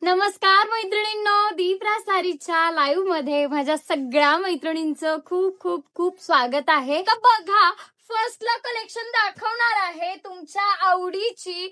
नमस्कार मैत्रिणींनो, दीपरा सारीच्या लाईव्ह मध्ये माझ्या सगळ्या मैत्रिणींचं खूप खूप खूप स्वागत आहे. तर बघा, फर्स्टला कलेक्शन दाखवणार आहे तुमच्या आवडीची.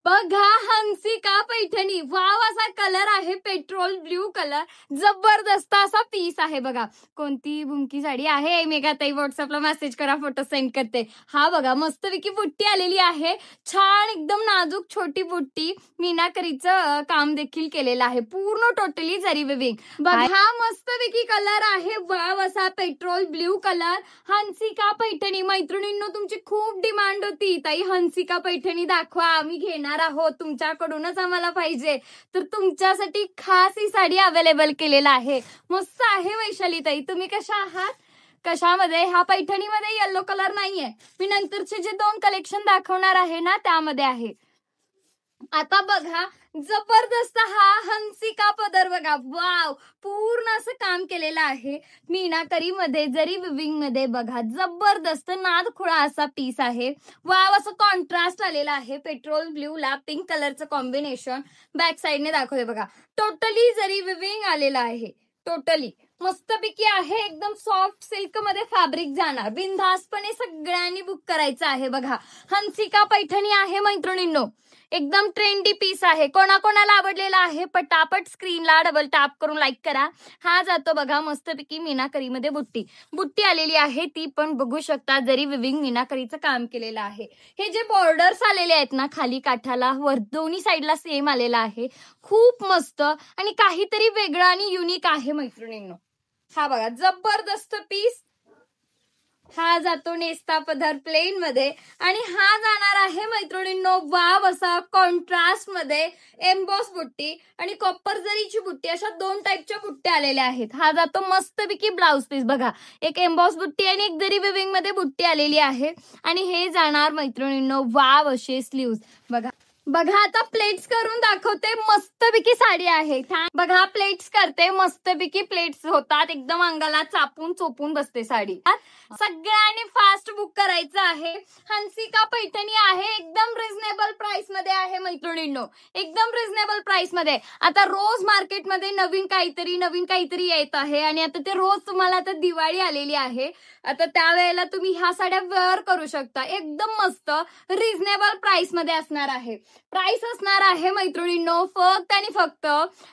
बघा, हंसिका पैठणी. वाव, असा कलर आहे पेट्रोल ब्ल्यू कलर. जबरदस्त असा पीस आहे. बघा, कोणती बुमकी साडी आहे. मेघाताई व्हॉट्सअपला मेसेज करा, फोटो सेंड करते. हा बघा, मस्तपैकी बुट्टी आलेली आहे. छान एकदम नाजूक छोटी बुट्टी. मीनाकरीचं काम देखील केलेलं आहे. पूर्ण टोटली जरी विविंग. बघा, मस्तपैकी कलर आहे. वाव, असा petrol blue colour. Hansika Paithani. मैत्रिणींनो, तुमची खूप डिमांड होती, ताई हंसिका पैठणी दाखवा, आम्ही घेणार आहोत, तुमच्याकडूनच आम्हाला पाहिजे. तर तुमच्यासाठी खास ही साडी अवेलेबल केलेला आहे. मस्त आहे वैशाली ताई. तुम्ही कशा आहात? कशामध्ये? हा पैठणीमध्ये येलो कलर नाहीये. मी नंतरचे जे 2 कलेक्शन दाखवणार आहे ना, त्यामध्ये आहे. आता बघा, जबरदस्त हा हंसिका पदर. बघा, वाव, पूर्ण असं काम केलेलं आहे मीनाकरी मध्ये, जरी विविंग मध्ये. बघा, जबरदस्त नादखुळा असा पीस आहे. वाव, असं कॉन्ट्रास्ट आलेला आहे. पेट्रोल ब्ल्यू ला पिंक कलरचं कॉम्बिनेशन. बॅक साइडने दाखवते. बघा, टोटली जरी विविंग आलेला आहे. टोटली मस्तपैकी आहे. एकदम सॉफ्ट सिल्क मध्ये फॅब्रिक जाणार. बिनधास्तपणे सगळ्यांनी बुक करायचं आहे. बघा, हंसिका पैठणी आहे मैत्रिणींनो. एकदम ट्रेंडी पीस आहे. कोणाकोणाला आवडलेला आहे पटापट स्क्रीनला डबल टॅप करून लाईक करा. हा जातो बघा मस्तपैकी मीनाकरी मध्ये बुट्टी आलेली आहे. ती पण बघू शकता, जरी विविंग मीनाकरीचं काम केलेलं आहे. हे जे बॉर्डर्स आलेले आहेत ना, खाली काठाला वर दोन्ही साईडला सेम आलेला आहे. खूप मस्त आणि काहीतरी वेगळं आणि युनिक आहे मैत्रिणींनो. हा बघा, जबरदस्त पीस. हा जातो नेस्ता पदर प्लेन मध्ये आणि हा जाणार आहे मैत्रिणींनो, वाव, असा कॉन्ट्रास्ट मध्ये एम्बॉस बुट्टी आणि कॉपर जरीची बुट्टी. अशा 2 टाईपच्या बुट्ट्या आलेल्या आहेत. हा जातो मस्तपैकी ब्लाउज पीस. बघा, एक एम्बॉस बुट्टी आणि एक जरी विविंग मध्ये बुट्टी आलेली आहे. आणि हे जाणार मैत्रिणींनो, वाव, असे स्लीव्ज. बघा, आता प्लेट्स करून दाखवते. मस्तपैकी साडी आहे. बघा, प्लेट्स करते. मस्तपैकी प्लेट्स होतात. एकदम अंगाला चापून चोपून बसते साडी. सगळ्यांनी फास्ट बुक करायचं आहे. हंसिका पैठणी आहे. एकदम रिझनेबल प्राइस मध्ये आहे मैत्रिणींनो, एकदम रिझनेबल प्राइस मध्ये. आता रोज मार्केटमध्ये नवीन काहीतरी येत आहे आणि आता ते रोज तुम्हाला आता दिवाळी आलेली आहे. आता त्यावेळेला तुम्ही ह्या साड्या वेअर करू शकता. एकदम मस्त रिझनेबल प्राइस मध्ये असणार आहे. प्राइस असणार आहे मैत्रिणींनो फक्त आणि फक्त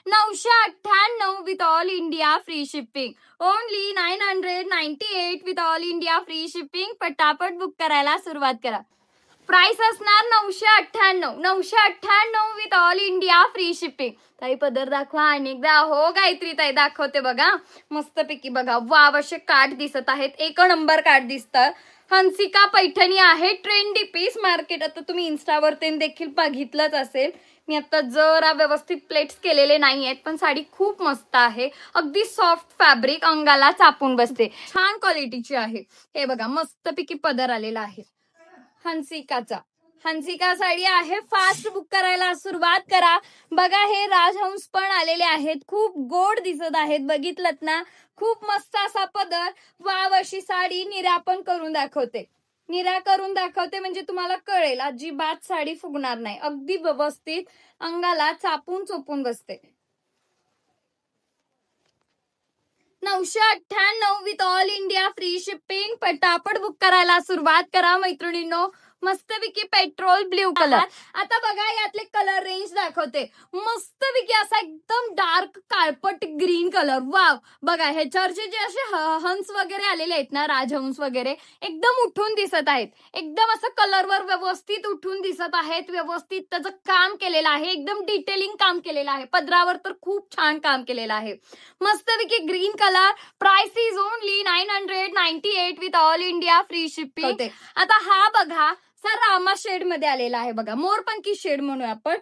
998 with all India free shipping. Only 998 with all India free shipping. पटापट बुक करायला सुरुवात करा. प्राइस असणार 998 with all India free shipping. ताई पदर दाखवा अनेकदा. हो गायत्री ताई, दाखवते. बघा, मस्तपैकी. बघा, वाव, असे काठ दिसत आहेत. 1 नंबर काठ दिसतं. हंसिका पैठणी आहे. Trendy piece. मार्केट आता तुम्ही इन्स्टावर देखील बघितलंच असेल. मी आता जरा व्यवस्थित प्लेट्स केलेले नाही आहेत, पण साडी खूप मस्त आहे. अगदी सॉफ्ट फॅब्रिक, अंगाला चापून बसते. छान क्वालिटीची आहे. हे बघा, मस्तपैकी पदर आलेला आहे हंसिकाचा. हंसिका साडी आहे. फास्ट बुक करायला सुरुवात करा. बघा, हे राजहंस पण आलेले आहेत. खूप गोड दिसत आहेत. बघितलत ना, खूप मस्त असा पदर. वाव, अशी साडी निऱ्या पण करून दाखवते. निऱ्या करून दाखवते म्हणजे तुम्हाला कळेल, अजिबात साडी फुगणार नाही. अगदी व्यवस्थित अंगाला चापून चोपून बसते. 998 with all India free shipping. पटापट बुक करायला सुरुवात करा मैत्रिणींनो. मस्तपैकी पेट्रोल ब्ल्यू कलर. आता बघा, यातले कलर रेंज दाखवते. मस्तपैकी असा एकदम डार्क काळपट ग्रीन कलर. वाव, बघा, ह्याच्यावरचे जे असे हंस वगैरे आलेले आहेत ना, राजहंस वगैरे, एकदम उठून दिसत आहेत. एकदम असं कलरवर व्यवस्थित उठून दिसत आहेत. व्यवस्थित त्याचं काम केलेलं आहे. एकदम डिटेलिंग काम केलेलं आहे. पदरावर तर खूप छान काम केलेलं आहे. मस्तपैकी green colour. Price is only 998 with all India free shipping. आता हा बघा, रामा शेड मध्ये आलेला आहे. बघा, मोरपंखी शेड म्हणूया आपण.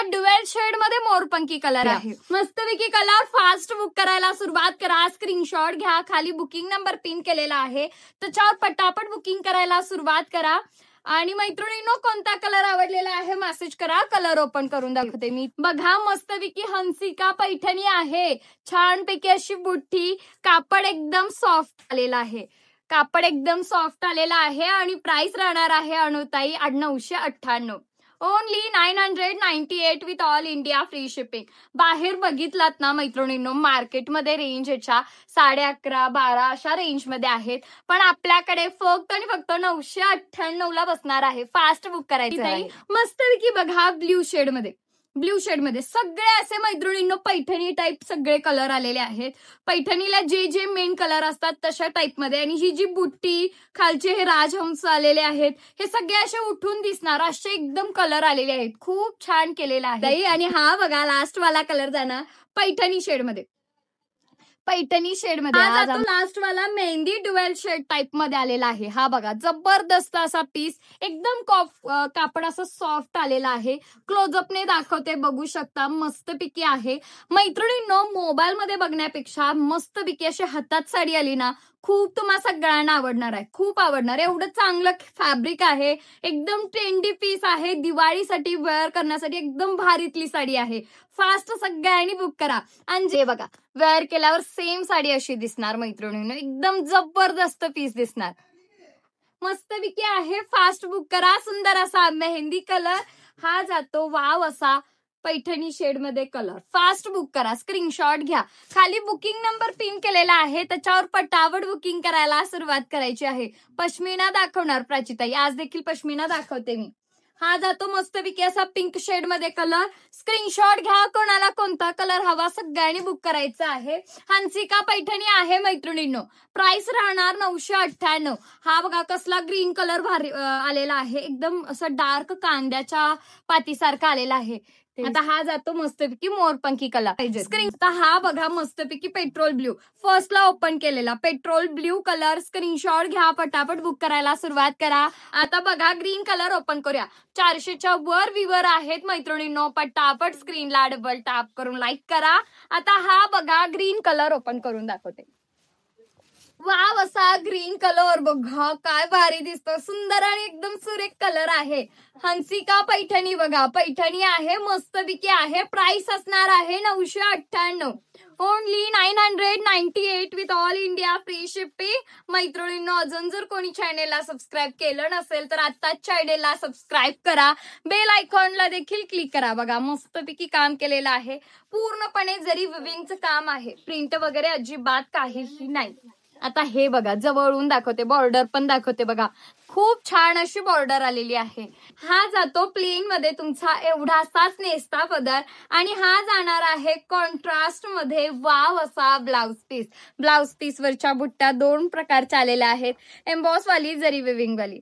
ड्युएल शेड मध्ये मोरपंखी कलर आहे. मस्तपैकी कलर. फास्ट बुक करायला सुरुवात करा. स्क्रीनशॉट घ्या. खाली बुकिंग नंबर पिन केलेला आहे, त्याच्यावर पटापट बुकिंग करायला सुरुवात करा. आणि मैत्रिणींनो, कोणता कलर आवडलेला आहे मेसेज करा. कलर ओपन करून दाखवते मी. बघा, मस्तपैकी हंसिका पैठणी आहे. छानपैकी अशी बुट्टी. कापड एकदम सॉफ्ट आलेला आहे. कापड एकदम सॉफ्ट आलेला आहे आणि प्राइस राहणार आहे Anutai 998. Only 998 with all India free shipping. बाहेर बघितलात ना मैत्रिणींनो, मार्केटमध्ये रेंज याच्या 11,500-12 अशा रेंजमध्ये आहेत, पण आपल्याकडे फक्त आणि फक्त 998 बसणार आहे. फास्ट बुक करायचं आहे. मस्तपैकी बघा ब्ल्यू शेडमध्ये सगळे असे मैत्रिणींनो पैठणी टाईप सगळे कलर आलेले आहेत. पैठणीला जे जे मेन कलर असतात तशा टाईपमध्ये, आणि ही जी बुट्टी खालचे हे राजहंस आलेले आहेत हे सगळे असे उठून दिसणार असे एकदम कलर आलेले आहेत. खूप छान केलेला आहे. आणि हा बघा लास्ट वाला कलर जाणार पैठणी शेडमध्ये. लास्ट वाला मेहंदी ड्युएल शेड टाइप मध्ये आलेला आहे. हा बघा जबरदस्त असा पीस, एकदम कापड असं सॉफ्ट आलेला आहे. क्लोजअपने दाखवते, बघू शकता मस्तपैकी आहे. मैत्रिणींनो, मोबाईल मध्ये बघण्यापेक्षा मस्तपैकी अशी हातात साडी आली ना, खूप तुम्हाला सगळ्यांना आवडणार आहे. खूप आवडणार. एवढं चांगलं फॅब्रिक आहे, एकदम ट्रेंडी पीस आहे. दिवाळीसाठी वेअर करण्यासाठी एकदम भारीतली साडी आहे. फास्ट सगळ्यांनी बुक करा. आणि जे बघा वेअर केल्यावर सेम साडी अशी दिसणार मैत्रिणींनो, एकदम जबरदस्त पीस दिसणार. मस्तपैकी आहे. फास्ट बुक करा. सुंदर असा मेहंदी कलर हा जातो, वाव असा पैठणी शेडमध्ये कलर. फास्ट बुक करा, स्क्रीनशॉट घ्या. खाली बुकिंग नंबर पिन केलेला आहे, त्याच्यावर पटापट बुकिंग करायला सुरुवात करायची आहे. पश्मिना दाखवणार प्राचिताई, आज देखील पश्मिना दाखवते मी. हा जातो मस्तपैकी असा पिंक शेड मध्ये कलर. स्क्रीनशॉट घ्या, कोणाला कोणता कलर हवा सगळ्यांनी बुक करायचा आहे. हंसिका पैठणी आहे मैत्रिणींनो. प्राइस राहणार 998. हा बघा कसला ग्रीन कलर भारी आलेला आहे, एकदम असं डार्क कांद्याच्या पातीसारखा आलेला आहे. आता हा जातो मस्तपैकी मोरपंखी कलर. स्क्रीन हा बघा मस्तपैकी पेट्रोल ब्ल्यू, फर्स्टला ओपन केलेला पेट्रोल ब्ल्यू कलर. स्क्रीनशॉट घ्या, पटापट बुक करायला सुरुवात करा. आता बघा ग्रीन कलर ओपन करूया. 400च्या वर व्ह्यूवर आहेत मैत्रिणींनो, पटापट स्क्रीनला डबल टॅप करून लाईक करा. आता हा बघा ग्रीन कलर ओपन करून दाखवते. वाव असा ग्रीन कलर बघा, काय भारी दिसतो, सुंदर आणि एकदम सुरेख कलर आहे. हंसिका पैठणी बघा, पैठणी आहे, मस्तपैकी आहे. प्राइस असणार आहे 998. Only 998 with all India free shipping. मैत्रिणींनो, अजून जर कोणी चॅनेलला सबस्क्राईब केलं नसेल तर आत्ताच चॅनेलला सबस्क्राईब करा. बेल आयकॉनला देखील क्लिक करा. बघा मस्तपैकी काम केलेलं आहे, पूर्णपणे जरी विविंगचं काम आहे, प्रिंट वगैरे अजिबात काहीही नाही. आता हे बघा जवळून दाखवते, बॉर्डर पण दाखवते बघा, खूप छान अशी बॉर्डर आलेली आहे. हा जातो प्लेन मध्ये तुमचा एवढासाच नेसता पदर, आणि हा जाणार आहे कॉन्ट्रास्ट मध्ये वाव असा ब्लाउज पीस. ब्लाउज पीस वरच्या बुट्ट्या 2 प्रकारच्या आलेल्या आहेत, एम्बॉस वाली, जरी विविंग वाली,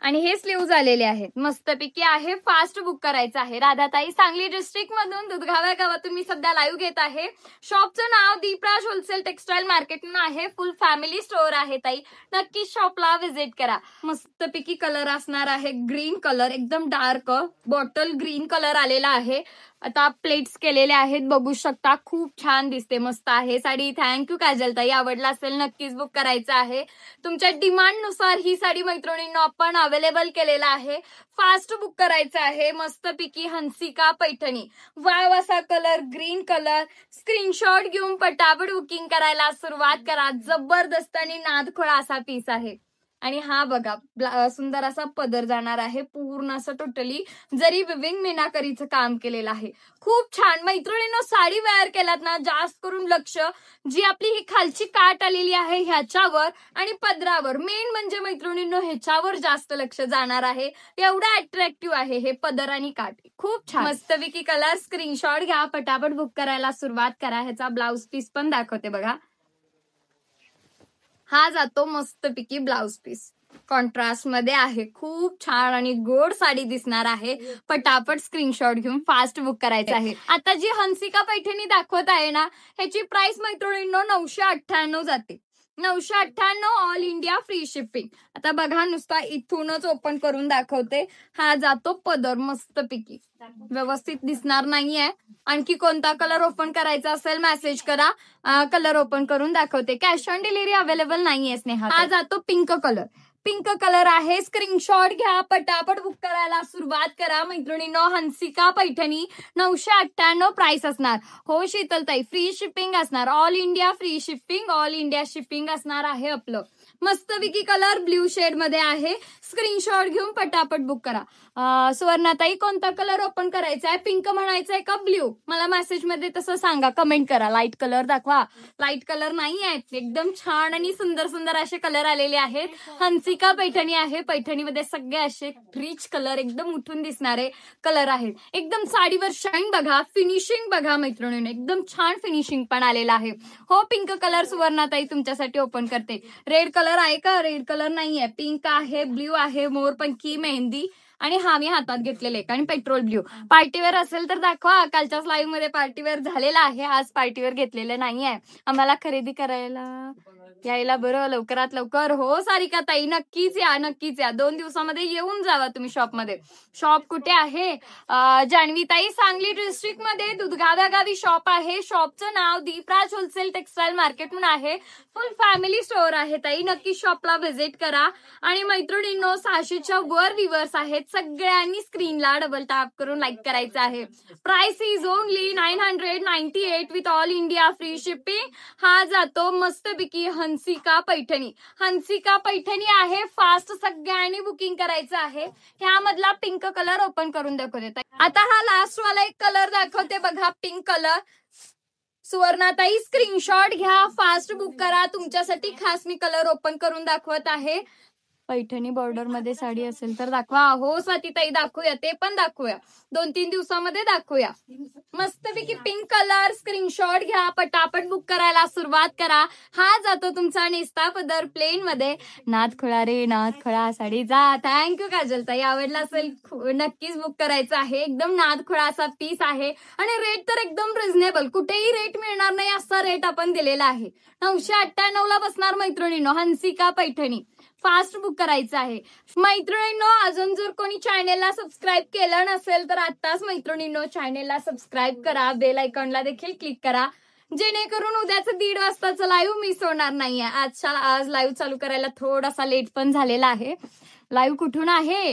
आणि हे स्लीव्ज आलेले आहेत. मस्तपैकी आहे. फास्ट बुक करायचं आहे. राधाताई सांगली डिस्ट्रिक्ट मधून दुधगाव गावातून मी सध्या लाईव्ह घेत आहे. शॉपचं नाव दीपराज होलसेल टेक्सटाईल मार्केट म्हणून आहे. फुल फॅमिली स्टोअर आहे ताई, नक्की शॉपला व्हिजिट करा. मस्तपैकी कलर असणार आहे ग्रीन कलर, एकदम डार्क बॉटल ग्रीन कलर आलेला आहे. आता प्लेट्स केलेले आहेत, बघू शकता, खूप छान दिसते, मस्त आहे साडी. थँक्यू काजलताई, आवडला असेल नक्कीच बुक करायचं आहे. तुमच्या डिमांडनुसार ही साडी मैत्रिणींनो आपण अवेलेबल केलेला आहे. फास्ट बुक करायचं आहे. मस्तपैकी हंसिका पैठणी, वाव असा कलर ग्रीन कलर. स्क्रीनशॉट घेऊन पटापट बुकिंग करायला सुरुवात करा. जबरदस्त आणि नादखोळा असा पीस आहे. आणि हा बघा सुंदर असा पदर जाणार आहे, पूर्ण असं टोटली जरी विविंग मीनाकरीचं काम केलेलं आहे. खूप छान मैत्रिणींनो, साडी वेअर केलात ना, जास्त करून लक्ष जी आपली ही खालची काट आलेली आहे ह्याच्यावर आणि पदरावर, मेन म्हणजे मैत्रिणींनो ह्याच्यावर जास्त लक्ष जाणार आहे. एवढा अट्रॅक्टिव्ह आहे हे पदर आणि काट, खूप छान मस्तपैकी कलर. स्क्रीनशॉट घ्या, पटापट बुक करायला सुरुवात करा. ह्याचा ब्लाउज पीस पण दाखवते बघा. हा जातो मस्तपैकी ब्लाउज पीस, कॉन्ट्रास्ट मध्ये आहे, खूप छान आणि गोड साडी दिसणार आहे. पटापट स्क्रीनशॉट घेऊन फास्ट बुक करायचं आहे. आता जी हंसिका पैठणी दाखवत आहे ना, ह्याची प्राइस मैत्रिणींनो 998 जाते. 998 ऑल इंडिया फ्री शिपिंग. आता बघा नुसता इथूनच ओपन करून दाखवते. हा जातो पदर, मस्तपैकी व्यवस्थित दिसणार नाहीये. आणखी कोणता कलर ओपन करायचा असेल मेसेज करा, कलर ओपन करून दाखवते. कॅश ऑन डिलिव्हरी अवेलेबल नाहीये स्नेहा. हा जातो पिंक कलर, पिंक कलर आहे. स्क्रीनशॉट घ्या, पटापट बुक करायला सुरुवात करा मैत्रिणींनो. हंसिका पैठणी 998 प्राइस असणार. हो शीतलताई, फ्री शिपिंग असणार, all India free shipping, all India shipping असणार आहे आपलं. मस्तपैकी कलर ब्ल्यू शेड मध्ये आहे. स्क्रीनशॉट घेऊन पटापट बुक करा. सुवर्णाताई कोणता कलर ओपन करायचा आहे? पिंक म्हणायचा आहे का ब्ल्यू? मला मेसेज मध्ये तसं सांगा, कमेंट करा. लाईट कलर दाखवा. लाईट कलर नाही आहेत, एकदम छान आणि सुंदर सुंदर असे कलर आलेले आहेत. हंसिका पैठणी आहे. पैठणीमध्ये सगळे असे रिच कलर, एकदम उठून दिसणारे कलर आहेत. एकदम साडीवर शाईन बघा, फिनिशिंग बघा मैत्रिणींनो, एकदम छान फिनिशिंग पण आलेलं आहे. हो, पिंक कलर सुवर्णाताई तुमच्यासाठी ओपन करते. रेड कलर आहे का? रेड कलर नाहीये. पिंक आहे, ब्ल्यू आहे, मोरपंखी, मेहंदी आणि हा मी हातात घेतलेले आणि पेट्रोल ब्ल्यू. पार्टीवेअर असेल तर दाखवा. कालच्याच लाईव्ह मध्ये पार्टीवेअर झालेला आहे, आज पार्टीवेअर घेतलेलं नाहीये. आम्हाला खरेदी करायला यायला बरं, लवकरात लवकर. हो सारिका ताई, नक्कीच या, नक्कीच या. 2 दिवसामध्ये येऊन जावा तुम्ही शॉपमध्ये. शॉप कुठे आहे? जान्हवी ताई, सांगली डिस्ट्रिक्ट मध्ये दुधगाव्या गावी शॉप आहे. शॉपचं नाव दीपराज होलसेल टेक्सटाईल मार्केट म्हणून आहे. फुल फॅमिली स्टोअर आहे ताई, नक्की शॉपला व्हिजिट करा. आणि मैत्रिणींनो, 600च्या वर व्ह्यूअर्स आहेत. सगळ्यांनी स्क्रीनला डबल टॅप करून लाईक करायचं आहे. Price is only 998 with all India free shipping. हा जातो मस्तपैकी हंसिका पैठणी. हंसिका पैठणी आहे. फास्ट सगळ्यांनी बुकिंग करायचं आहे. ह्यामधला पिंक कलर ओपन करून दाखवते. आता हा लास्ट वाला एक कलर दाखवते बघा, पिंक कलर. सुवर्णाताई स्क्रीनशॉट घ्या, फास्ट बुक करा. तुमच्यासाठी खास मी कलर ओपन करून दाखवत आहे. पैठणी बॉर्डर मध्ये साडी असेल तर दाखवा. हो स्वातीताई, दाखवूया, ते पण दाखवूया. 2-3 दिवसामध्ये दाखवूया. मस्तपैकी पिंक कलर. स्क्रीनशॉट घ्या, पटापट बुक करायला सुरुवात करा. हा जातो तुमचा नेस्ता पदर प्लेन मध्ये. नाथ खुळा रे नाथ खुळा साडीचा. थँक्यू काजलताई, आवडला असेल नक्कीच बुक करायचं आहे. एकदम नाथ खुळा असा पीस आहे आणि रेट तर एकदम रिझनेबल, कुठेही रेट मिळणार नाही असा रेट आपण दिलेला आहे. 998 ला बसणार मैत्रिणींनो, हंसिका पैठणी. फास्ट बुक करायचं आहे मैत्रिणींनो. अजून जर कोणी चॅनेलला सबस्क्राईब केलं नसेल तर आताच मैत्रिणींनो चॅनेलला सबस्क्राईब करा. बेल आयकॉनला देखील क्लिक करा, जेणेकरून उद्याचं 1:30 वाजताचं लाईव्ह मिस होणार नाहीये. आज लाईव्ह चालू करायला थोडासा लेट पण झालेला आहे. लाईव्ह कुठून आहे?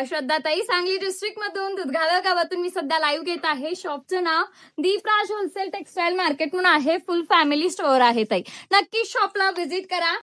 श्रद्धाताई, सांगली डिस्ट्रिक्ट मधून दुधगाव्या गावातून मी सध्या लाईव्ह घेत आहे. शॉपचं नाव दीपराज होलसेल टेक्सटाईल मार्केट म्हणून आहे. फुल फॅमिली स्टोअर आहे ताई, नक्की शॉपला व्हिजिट करा.